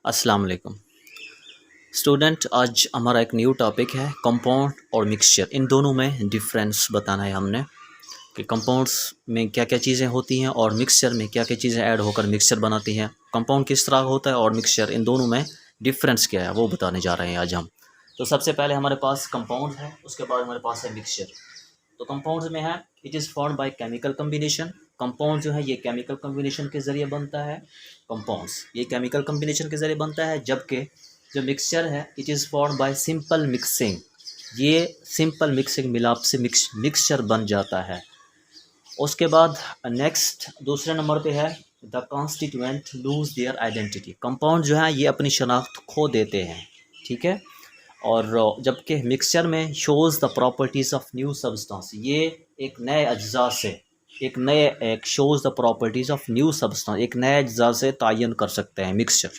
अस्सलाम वालेकुम स्टूडेंट। आज हमारा एक न्यू टॉपिक है कंपाउंड और मिक्सचर। इन दोनों में डिफरेंस बताना है हमने कि कंपाउंड्स में क्या क्या चीज़ें होती हैं और मिक्सचर में क्या क्या चीज़ें ऐड होकर मिक्सचर बनाती हैं। कंपाउंड किस तरह होता है और मिक्सचर, इन दोनों में डिफरेंस क्या है वो बताने जा रहे हैं आज हम। तो सबसे पहले हमारे पास कंपाउंड है, उसके बाद हमारे पास है मिक्सचर। तो कंपाउंड्स में है it is formed by chemical combination. Compound जो है ये केमिकल कम्बिनेशन के ज़रिए बनता है। कंपाउंड्स ये केमिकल कम्बिनेशन के ज़रिए बनता है, जबकि जो मिक्सचर है it is formed by simple mixing. ये सिंपल मिक्सिंग मिलाप से मिक्सचर बन जाता है। उसके बाद नेक्स्ट दूसरे नंबर पे है the constituent lose their identity. Compound जो है ये अपनी शनाख्त खो देते हैं, ठीक है। और जबकि मिक्सचर में shows the properties of new substance, ये एक नए अज्जा से एक shows the properties of new substance, एक नए अज्जा से तायन कर सकते हैं मिक्सचर।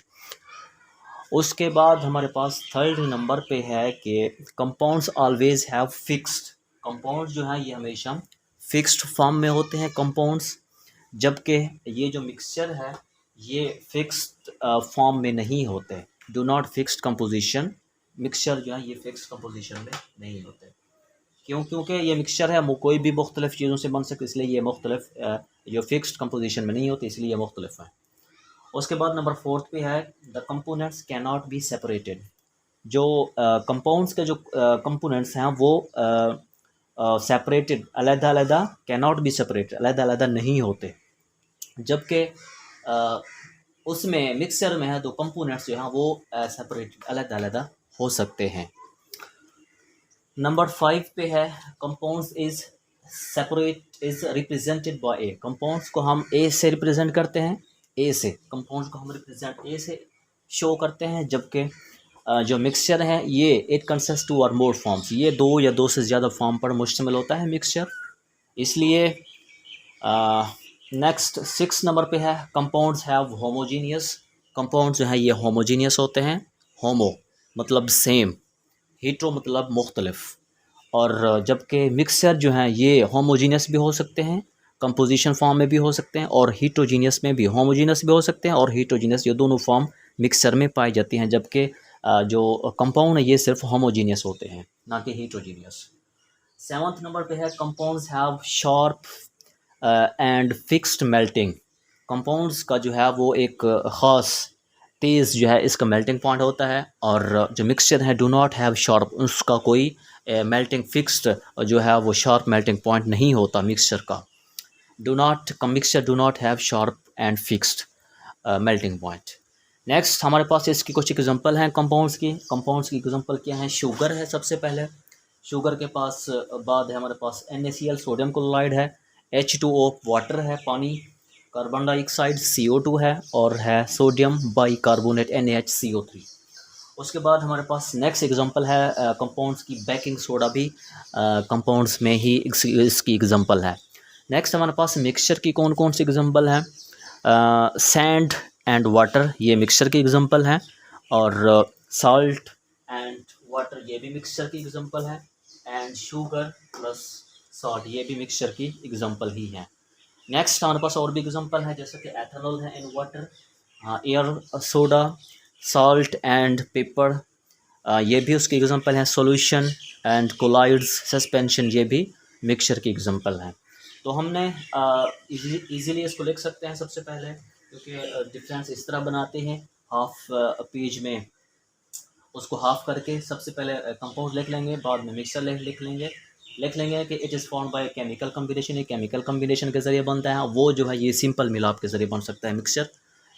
उसके बाद हमारे पास थर्ड नंबर पे है कि compounds always have fixed. Compound जो है ये हमेशा फिक्स्ड फॉर्म में होते हैं कंपाउंड्स, जबकि ये जो मिक्सचर है ये फिक्स्ड फॉर्म में नहीं होते। Do not fixed composition. Mixture जो है ये फिक्स्ड कंपोजिशन में नहीं होते। क्यों? क्योंकि ये मिक्सचर है वो कोई भी मुख्तलिफ़ चीज़ों से बन सकते, इसलिए ये मुख्तलिफ जो फिक्स्ड कंपोजिशन में नहीं होती, इसलिए ये मुख्तलिफ है। उसके बाद नंबर फोर्थ पे है the components can not be separated. जो कंपाउंड्स के जो कंपोनेंट्स हैं वो सेपरेटेड, अलग-अलग कैन नॉट बी सेपरेटेड, अलग-अलग नहीं होते। जबकि उसमें मिक्सचर में है तो कंपोनेंट्स जो हैं वो सेपरेटेड, अलग-अलग हो सकते हैं। नंबर 5 पे है compounds is separate is represented by A. Compounds को हम ए से रिप्रेजेंट करते हैं, ए से कंपाउंड्स को हम रिप्रेजेंट ए से शो करते हैं, जबकि जो मिक्सचर है ये इट कंसिस्ट टू और मोर फॉर्म्स, ये दो या दो से ज़्यादा फॉर्म पर मुश्तमिल होता है मिक्सचर। इसलिए नेक्स्ट 6 नंबर पे है कंपाउंड्स हैव होमोजीनियस। कंपाउंड जो है ये होमोजीनियस होते हैं। होमो मतलब सेम, हीट्रो मतलब मुख्तलिफ। और जबकि मिक्सचर जो हैं ये होमोजीनियस भी हो सकते हैं, कंपोजिशन फॉर्म में भी हो सकते हैं, और हीट्रोजीनियस में भी, होमोजीनियस भी हो सकते हैं और हीट्रोजीनियस, ये दोनों फॉर्म मिक्सचर में पाई जाती हैं। जबकि जो कंपाउंड है ये सिर्फ होमोजीनियस होते हैं, ना कि हीट्रोजीनियस। 7th नंबर पे है compounds have sharp and fixed melting. Compounds का जो है वो एक ख़ास तेज़ जो है इसका मेल्टिंग पॉइंट होता है, और जो मिक्सचर है डू नॉट हैव शार्प, उसका कोई मेल्टिंग फिक्स्ड जो है वो शार्प मेल्टिंग पॉइंट नहीं होता मिक्सचर का। Mixture do not have sharp and fixed melting point. Next हमारे पास इसकी कुछ एग्जांपल हैं कंपाउंड्स की। कंपाउंड्स की एग्जांपल क्या है? शुगर है सबसे पहले। शुगर के पास बाद है हमारे पास NaCl सोडियम क्लोराइड है, H2O वाटर है पानी, कार्बन डाइऑक्साइड CO2 है, और है सोडियम बाइकार्बोनेट NaHCO3। उसके बाद हमारे पास नेक्स्ट एग्जांपल है कंपाउंड्स की, बेकिंग सोडा भी कंपाउंड्स में ही इसकी एग्जांपल है। नेक्स्ट हमारे पास मिक्सचर की कौन कौन सी एग्जांपल हैं? सैंड एंड वाटर ये मिक्सचर की एग्जांपल है, और सॉल्ट एंड वाटर ये भी मिक्सचर की एग्जांपल है, एंड शुगर प्लस सॉल्ट ये भी मिक्सचर की एग्जांपल ही है। नेक्स्ट हमारे पास और भी एग्जांपल है, जैसे कि एथेनॉल है in water, air soda, salt and paper ये भी उसकी एग्जांपल हैं। सॉल्यूशन एंड कोलाइड्स सस्पेंशन ये भी मिक्सचर की एग्जांपल हैं। तो हमने इजीली इसको लिख सकते हैं सबसे पहले, क्योंकि डिफरेंस इस तरह बनाते हैं हाफ पेज में, उसको हाफ करके सबसे पहले कंपाउंड लिख लेंगे, बाद में मिक्सचर लिख लेंगे कि it is form by chemical combination. ये केमिकल कम्बिनेशन के ज़रिए बनता है, वो जो है ये सिंपल मिलाप के ज़रिए बन सकता है मिक्सचर,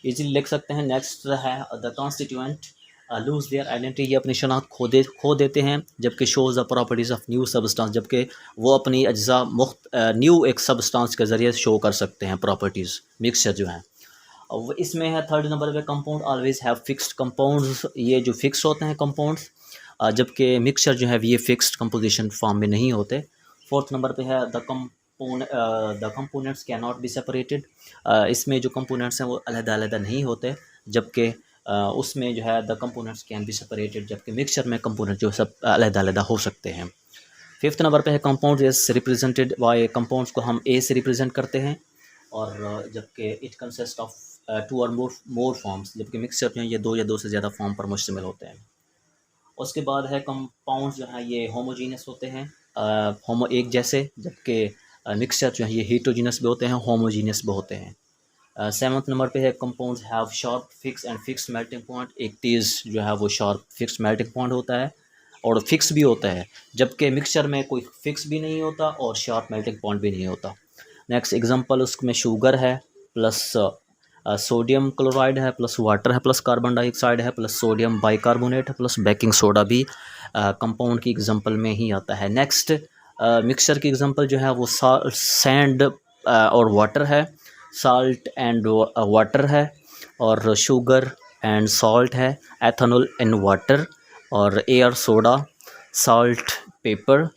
इजीली लिख सकते हैं। नेक्स्ट है the constituent lose their identity, ये अपनी शनाख्त खो देते हैं, जबकि shows the properties of new substance, जबकि वो अपनी अज्जा न्यू एक सबस्टांस के ज़रिए शो कर सकते हैं प्रॉपर्टीज़ मिक्सचर जो हैं। अब इसमें है थर्ड नंबर पे compound always have fixed. Compounds ये जो फिक्स होते हैं कंपाउंड्स, जबकि मिक्सचर जो है ये फिक्स्ड कंपोजिशन फॉर्म में नहीं होते। फोर्थ नंबर पे है the components can not be separated. इसमें जो कंपोनेंट्स हैं वो अलग-अलग नहीं होते, जबकि उसमें जो है the components can be separated, जबकि मिक्सचर में कंपोनेंट जो सब अलग-अलग हो सकते हैं। फिफ्थ नंबर पे है compound is represented by, compounds को हम ए से रिप्रेजेंट करते हैं, और जबकि इट कंसिस्ट ऑफ टू और मोर फॉर्म्स, जबकि मिक्सचर जो है ये 2 या 2 से ज़्यादा फॉर्म पर मुश्तमिल होते हैं। उसके बाद है कंपाउंड जो है ये होमोजीनियस होते हैं, होमो एक जैसे, जबकि मिक्सचर जो है ये हीटरोजीनियस भी होते हैं, होमोजीनियस भी होते हैं। 7th नंबर पे है compounds have sharp fix and fix melting point. एक तेज़ जो है वो शार्प फिक्स मेल्टिंग पॉइंट होता है और फिक्स भी होता है, जबकि मिक्सचर में कोई फिक्स भी नहीं होता और शार्प मेल्टिंग पॉइंट भी नहीं होता। नेक्स्ट एग्जांपल उसमें शुगर है प्लस सोडियम क्लोराइड है प्लस वाटर है प्लस कार्बन डाइऑक्साइड है प्लस सोडियम बाइकार्बोनेट है प्लस बेकिंग सोडा भी कंपाउंड की एग्जांपल में ही आता है। नेक्स्ट मिक्सचर की एग्जांपल जो है वो सैंड और वाटर है, साल्ट एंड वाटर है, और शुगर एंड सॉल्ट है, एथेनॉल एंड वाटर, और एयर सोडा, साल्ट, पेपर।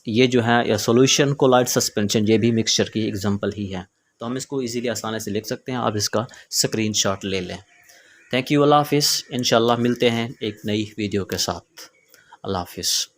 ये जो है या सॉल्यूशन कोलाइड सस्पेंशन, ये भी मिक्सचर की एग्जांपल ही है। तो हम इसको इजीली आसानी से लिख सकते हैं, आप इसका स्क्रीनशॉट ले लें। थैंक यू, अल्लाह हाफिज़। इंशाल्लाह मिलते हैं एक नई वीडियो के साथ। अल्लाह हाफिज़।